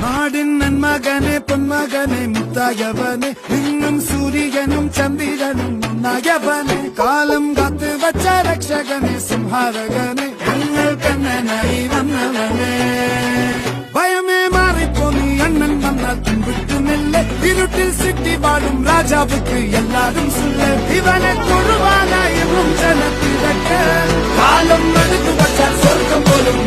നാടിൻ നന്മകനെ പൊന്മകനെ മുത്തായവനെ നിന്നും സൂര്യനും ചന്ദ്രനും ഒന്നായവനെ കാലം കാത്ത് വച്ച രക്ഷകനെ സംഹാരകനെ ഞങ്ങൾ കണ്ണനായി വന്നവനെ ഭയമേ മാറിപ്പോ നീ അണ്ണൻ വന്നാൽ പിൻവിട്ടുന്നില്ല ഇരുട്ടിൽ സിറ്റി വാഴും രാജാവുക്ക് എല്ലാരും സുല്ല ഇവനെ തൊഴുവാനായും ജനത്തിരക്ക് കാലം എടുത്തു വച്ചാൽ സ്വർഗം പോലും